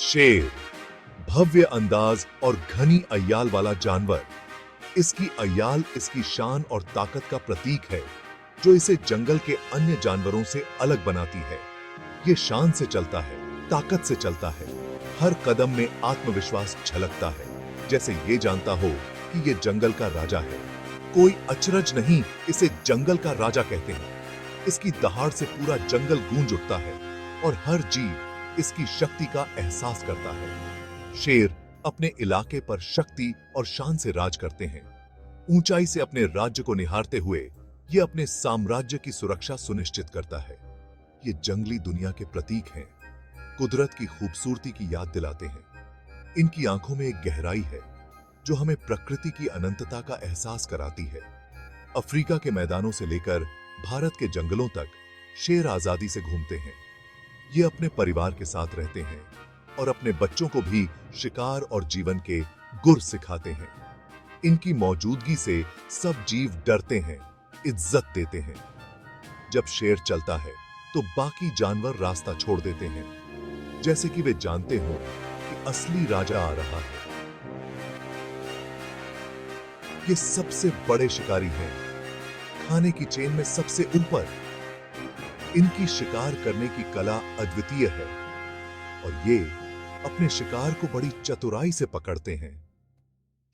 शेर भव्य अंदाज और घनी अय्याल वाला जानवर। इसकी अय्याल इसकी शान और ताकत का प्रतीक है, जो इसे जंगल के अन्य जानवरों से अलग बनाती है। ये शान से चलता है, ताकत से चलता है, हर कदम में आत्मविश्वास झलकता है, जैसे ये जानता हो कि ये जंगल का राजा है। कोई अचरज नहीं, इसे जंगल का राजा कहते हैं। इसकी दहाड़ से पूरा जंगल गूंज उठता है और हर जीव इसकी शक्ति का एहसास करता है। शेर अपने इलाके पर शक्ति और शान से राज करते हैं। ऊंचाई से अपने राज्य को निहारते हुए ये अपने साम्राज्य की सुरक्षा सुनिश्चित करता है। ये जंगली दुनिया के प्रतीक हैं, कुदरत की खूबसूरती की याद दिलाते हैं। इनकी आंखों में एक गहराई है जो हमें प्रकृति की अनंतता का एहसास कराती है। अफ्रीका के मैदानों से लेकर भारत के जंगलों तक शेर आजादी से घूमते हैं। ये अपने परिवार के साथ रहते हैं और अपने बच्चों को भी शिकार और जीवन के गुर सिखाते हैं। इनकी मौजूदगी से सब जीव डरते हैं, इज्जत देते हैं। जब शेर चलता है तो बाकी जानवर रास्ता छोड़ देते हैं, जैसे कि वे जानते हो कि असली राजा आ रहा है। ये सबसे बड़े शिकारी हैं, खाने की चेन में सबसे ऊपर। इनकी शिकार करने की कला अद्वितीय है और ये अपने शिकार को बड़ी चतुराई से पकड़ते हैं।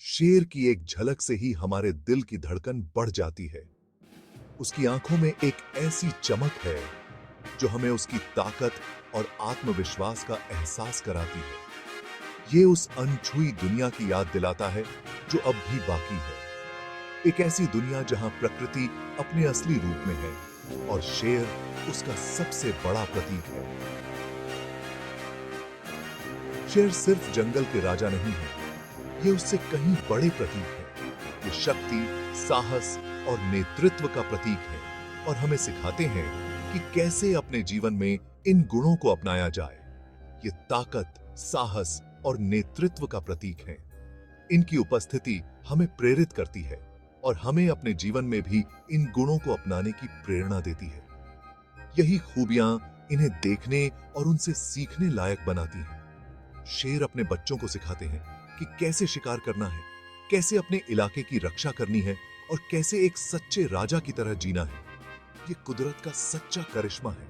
शेर की एक झलक से ही हमारे दिल की धड़कन बढ़ जाती है। उसकी आंखों में एक ऐसी चमक है जो हमें उसकी ताकत और आत्मविश्वास का एहसास कराती है। ये उस अनछुई दुनिया की याद दिलाता है जो अब भी बाकी है। एक ऐसी दुनिया जहां प्रकृति अपने असली रूप में है और शेर उसका सबसे बड़ा प्रतीक है। शेर सिर्फ जंगल के राजा नहीं है, ये उससे कहीं बड़े प्रतीक है। ये शक्ति, साहस और नेतृत्व का प्रतीक है और हमें सिखाते हैं कि कैसे अपने जीवन में इन गुणों को अपनाया जाए। ये ताकत, साहस और नेतृत्व का प्रतीक है। इनकी उपस्थिति हमें प्रेरित करती है और हमें अपने जीवन में भी इन गुणों को अपनाने की प्रेरणा देती है। यही खूबियां इन्हें देखने और उनसे सीखने लायक बनाती हैं। शेर अपने बच्चों को सिखाते हैं कि कैसे शिकार करना है, कैसे अपने इलाके की रक्षा करनी है और कैसे एक सच्चे राजा की तरह जीना है। ये कुदरत का सच्चा करिश्मा है।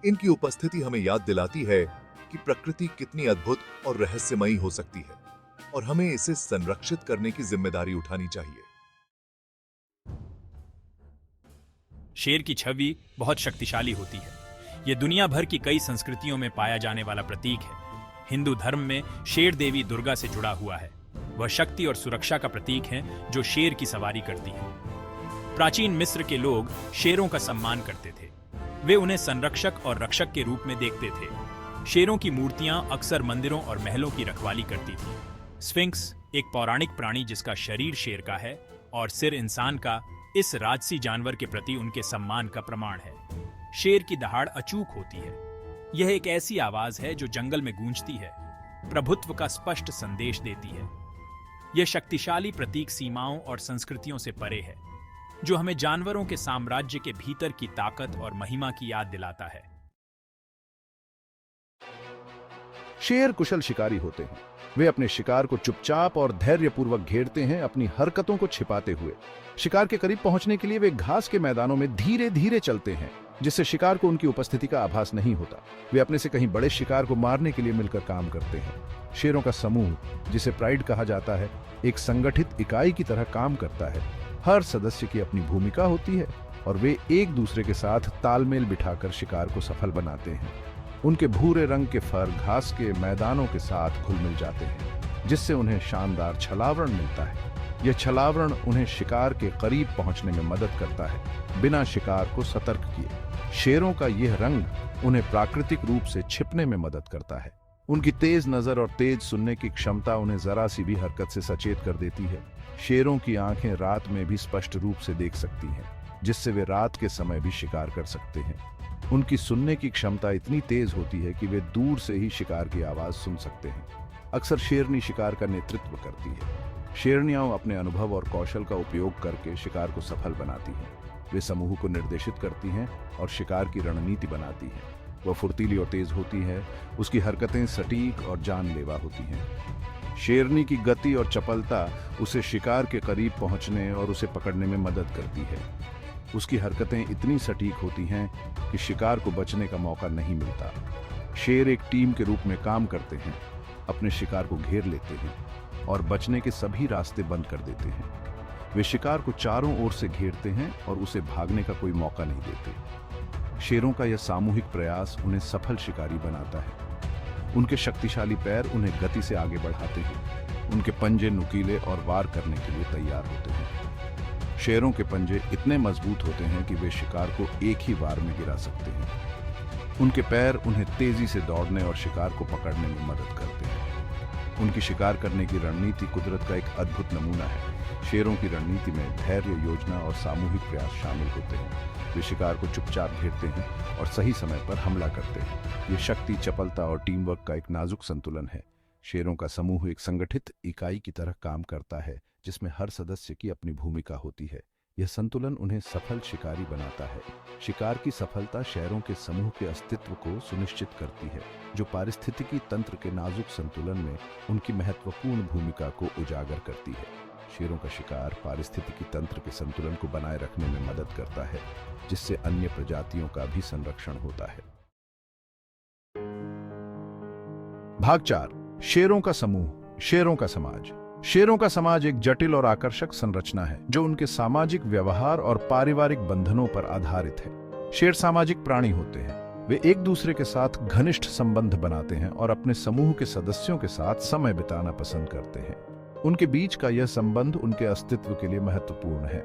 इनकी उपस्थिति हमें याद दिलाती है कि प्रकृति कितनी अद्भुत और रहस्यमयी हो सकती है और हमें इसे संरक्षित करने की जिम्मेदारी उठानी चाहिए। शेर की छवि बहुत शक्तिशाली होती है। यह दुनिया भर की कई संस्कृतियों में पाया जाने वाला प्रतीक है। हिंदू धर्म में शेर देवी दुर्गा से जुड़ा हुआ है। वह शक्ति और सुरक्षा का प्रतीक है जो शेर की सवारी करती है। प्राचीन मिस्र के लोग शेरों का सम्मान करते थे। वे उन्हें संरक्षक और रक्षक के रूप में देखते थे। शेरों की मूर्तियां अक्सर मंदिरों और महलों की रखवाली करती थी। स्फिंक्स एक पौराणिक प्राणी जिसका शरीर शेर का है और सिर इंसान का, इस राजसी जानवर के प्रति उनके सम्मान का प्रमाण है। शेर की दहाड़ अचूक होती है। यह एक ऐसी आवाज है जो जंगल में गूंजती है, प्रभुत्व का स्पष्ट संदेश देती है। यह शक्तिशाली प्रतीक सीमाओं और संस्कृतियों से परे है, जो हमें जानवरों के साम्राज्य के भीतर की ताकत और महिमा की याद दिलाता है। शेर कुशल शिकारी होते हैं। वे अपने शिकार को चुपचाप और धैर्यपूर्वक घेरते हैं, अपनी हरकतों को छिपाते हुए। शिकार के करीब पहुंचने के लिए वे घास के मैदानों में धीरे धीरे चलते हैं, जिससे शिकार को उनकी उपस्थिति का आभास नहीं होता। वे अपने से कहीं बड़े शिकार को मारने के लिए मिलकर काम करते हैं। शेरों का समूह, जिसे प्राइड कहा जाता है, एक संगठित इकाई की तरह काम करता है। हर सदस्य की अपनी भूमिका होती है और वे एक दूसरे के साथ तालमेल बिठाकर शिकार को सफल बनाते हैं। उनके भूरे रंग के फर घास के मैदानों के साथ घुल मिल जाते हैं, जिससे उन्हें शानदार छलावरण मिलता है। यह छलावरण उन्हें शिकार के करीब पहुंचने में मदद करता है, बिना शिकार को सतर्क किए। शेरों का यह रंग उन्हें प्राकृतिक रूप से छिपने में मदद करता है। उनकी तेज नजर और तेज सुनने की क्षमता उन्हें जरा सी भी हरकत से सचेत कर देती है। शेरों की आंखें रात में भी स्पष्ट रूप से देख सकती हैं, जिससे वे रात के समय भी शिकार कर सकते हैं। उनकी सुनने की क्षमता इतनी तेज होती है कि वे दूर से ही शिकार की आवाज सुन सकते हैं। अक्सर शेरनी शिकार का नेतृत्व करती है। शेरनियां अपने अनुभव और कौशल का उपयोग करके शिकार को सफल बनाती हैं। वे समूह को निर्देशित करती हैं और शिकार की रणनीति बनाती हैं। वह फुर्तीली और तेज होती है, उसकी हरकतें सटीक और जानलेवा होती हैं। शेरनी की गति और चपलता उसे शिकार के करीब पहुंचने और उसे पकड़ने में मदद करती है। उसकी हरकतें इतनी सटीक होती हैं कि शिकार को बचने का मौका नहीं मिलता। शेर एक टीम के रूप में काम करते हैं, अपने शिकार को घेर लेते हैं और बचने के सभी रास्ते बंद कर देते हैं। वे शिकार को चारों ओर से घेरते हैं और उसे भागने का कोई मौका नहीं देते। शेरों का यह सामूहिक प्रयास उन्हें सफल शिकारी बनाता है। उनके शक्तिशाली पैर उन्हें गति से आगे बढ़ाते हैं। उनके पंजे नुकीले और वार करने के लिए तैयार होते हैं। शेरों के पंजे इतने मजबूत होते हैं कि वे शिकार को एक ही वार में गिरा सकते हैं। उनके पैर उन्हें तेजी से दौड़ने और शिकार को पकड़ने में मदद करते हैं। उनकी शिकार करने की रणनीति कुदरत का एक अद्भुत नमूना है। शेरों की रणनीति में धैर्य, योजना और सामूहिक प्रयास शामिल होते हैं। वे शिकार को चुपचाप घेरते हैं और सही समय पर हमला करते हैं। ये शक्ति, चपलता और टीम वर्क का एक नाजुक संतुलन है। शेरों का समूह एक संगठित इकाई की तरह काम करता है, जिसमें हर सदस्य की अपनी भूमिका होती है। यह संतुलन उन्हें सफल शिकारी बनाता है। शिकार की सफलता शेरों के समूह के अस्तित्व को सुनिश्चित करती है, जो पारिस्थितिकी तंत्र के नाजुक संतुलन में उनकी महत्वपूर्ण भूमिका को उजागर करती है। शेरों का शिकार पारिस्थितिकी तंत्र के संतुलन को बनाए रखने में मदद करता है, जिससे अन्य प्रजातियों का भी संरक्षण होता है। भाग 4, शेरों का समूह, शेरों का समाज। शेरों का समाज एक जटिल और आकर्षक संरचना है, जो उनके सामाजिक व्यवहार और पारिवारिक बंधनों पर आधारित है। शेर सामाजिक प्राणी होते हैं। वे एक दूसरे के साथ घनिष्ठ संबंध बनाते हैं और अपने समूह के सदस्यों के साथ समय बिताना पसंद करते हैं। उनके बीच का यह संबंध उनके अस्तित्व के लिए महत्वपूर्ण है।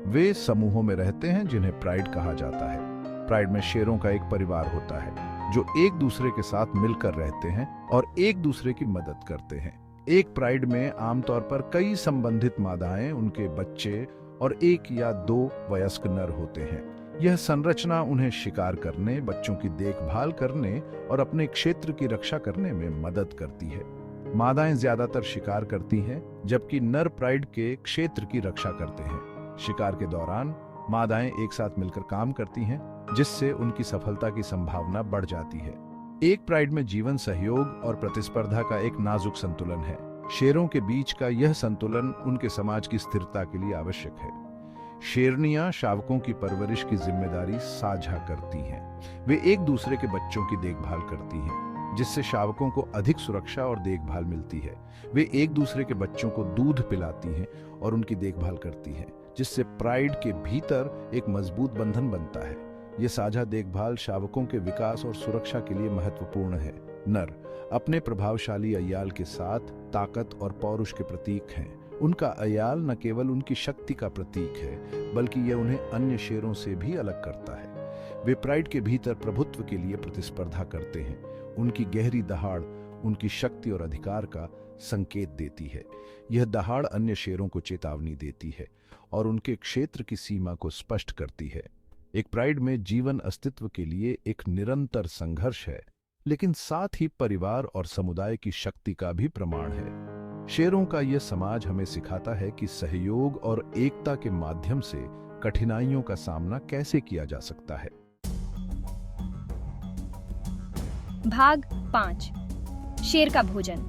वे समूहों में रहते हैं जिन्हें प्राइड कहा जाता है। प्राइड में शेरों का एक परिवार होता है, जो एक दूसरे के साथ मिलकर रहते हैं और एक दूसरे की मदद करते हैं। एक प्राइड में आमतौर पर कई संबंधित मादाएं, उनके बच्चे और 1 या 2 वयस्क नर होते हैं। यह संरचना उन्हें शिकार करने, बच्चों की देखभाल करने और अपने क्षेत्र की रक्षा करने में मदद करती है। मादाएं ज्यादातर शिकार करती हैं, जबकि नर प्राइड के क्षेत्र की रक्षा करते हैं। शिकार के दौरान मादाएं एक साथ मिलकर काम करती हैं, जिससे उनकी सफलता की संभावना बढ़ जाती है। एक प्राइड में जीवन, सहयोग और प्रतिस्पर्धा का एक नाजुक संतुलन है। शेरों के बीच का यह संतुलन उनके समाज की स्थिरता के लिए आवश्यक है। शेरनियां शावकों की परवरिश की जिम्मेदारी साझा करती हैं। वे एक दूसरे के बच्चों की देखभाल करती हैं, जिससे शावकों को अधिक सुरक्षा और देखभाल मिलती है। वे एक दूसरे के बच्चों को दूध पिलाती हैं और उनकी देखभाल करती हैं, जिससे प्राइड के भीतर एक मजबूत बंधन बनता है। ये साझा देखभाल शावकों के विकास और सुरक्षा के लिए महत्वपूर्ण है। नर अपने प्रभावशाली अय्याल के साथ ताकत और पौरुष के प्रतीक हैं। उनका अय्याल न केवल उनकी शक्ति का प्रतीक है, बल्कि यह उन्हें अन्य शेरों से भी अलग करता है। वे प्राइड के भीतर प्रभुत्व के लिए प्रतिस्पर्धा करते हैं। उनकी गहरी दहाड़ उनकी शक्ति और अधिकार का संकेत देती है। यह दहाड़ अन्य शेरों को चेतावनी देती है और उनके क्षेत्र की सीमा को स्पष्ट करती है। एक प्राइड में जीवन अस्तित्व के लिए एक निरंतर संघर्ष है, लेकिन साथ ही परिवार और समुदाय की शक्ति का भी प्रमाण है। शेरों का यह समाज हमें सिखाता है कि सहयोग और एकता के माध्यम से कठिनाइयों का सामना कैसे किया जा सकता है। भाग 5, शेर का भोजन।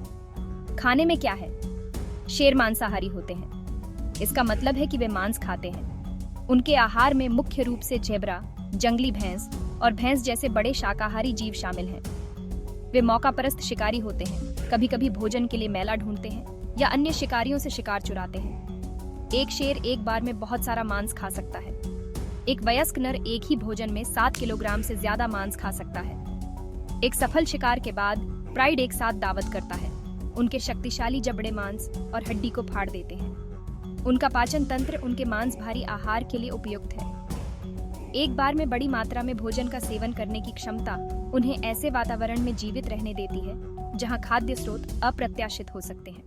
खाने में क्या है? शेर मांसाहारी होते हैं। इसका मतलब है कि वे मांस खाते हैं। उनके आहार में मुख्य रूप से जेब्रा, जंगली भैंस और भैंस जैसे बड़े शाकाहारी जीव शामिल हैं। वे मौकापरस्त शिकारी होते हैं। कभी कभी भोजन के लिए मैला ढूंढते हैं या अन्य शिकारियों से शिकार चुराते हैं। एक शेर एक बार में बहुत सारा मांस खा सकता है। एक वयस्क नर एक ही भोजन में 7 किलोग्राम से ज्यादा मांस खा सकता है। एक सफल शिकार के बाद प्राइड एक साथ दावत करता है। उनके शक्तिशाली जबड़े मांस और हड्डी को फाड़ देते हैं। उनका पाचन तंत्र उनके मांस भारी आहार के लिए उपयुक्त है। एक बार में बड़ी मात्रा में भोजन का सेवन करने की क्षमता उन्हें ऐसे वातावरण में जीवित रहने देती है जहां खाद्य स्रोत अप्रत्याशित हो सकते हैं।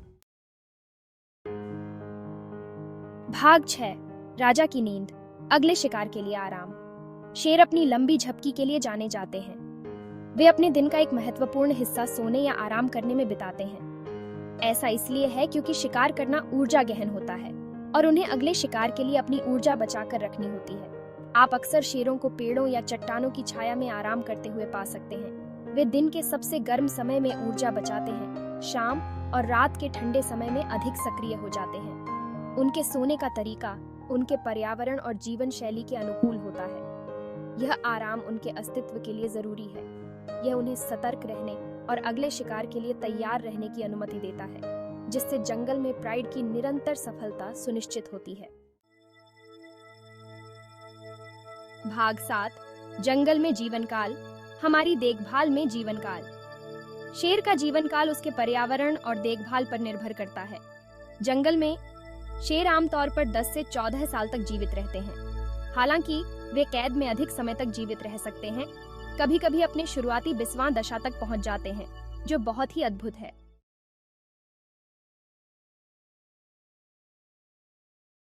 भाग 6, राजा की नींद, अगले शिकार के लिए आराम। शेर अपनी लंबी झपकी के लिए जाने जाते हैं। वे अपने दिन का एक महत्वपूर्ण हिस्सा सोने या आराम करने में बिताते हैं। ऐसा इसलिए है क्योंकि शिकार करना ऊर्जा गहन होता है और उन्हें अगले शिकार के लिए अपनी ऊर्जा बचाकर रखनी होती है। आप अक्सर शेरों को पेड़ों या चट्टानों की छाया में आराम करते हुए पा सकते हैं। वे दिन के सबसे गर्म समय में ऊर्जा बचाते हैं, शाम और रात के ठंडे समय में अधिक सक्रिय हो जाते हैं। उनके सोने का तरीका उनके पर्यावरण और जीवन शैली के अनुकूल होता है। यह आराम उनके अस्तित्व के लिए जरूरी है। यह उन्हें सतर्क रहने और अगले शिकार के लिए तैयार रहने की अनुमति देता है, जिससे जंगल में प्राइड की निरंतर सफलता सुनिश्चित होती है। भाग 7, जंगल में जीवन काल, हमारी देखभाल में जीवन काल। शेर का जीवन काल उसके पर्यावरण और देखभाल पर निर्भर करता है। जंगल में शेर आमतौर पर 10 से 14 साल तक जीवित रहते हैं। हालांकि वे कैद में अधिक समय तक जीवित रह सकते हैं, कभी-कभी अपने शुरुआती बिस्वां दशा तक पहुंच जाते हैं, जो बहुत ही अद्भुत है।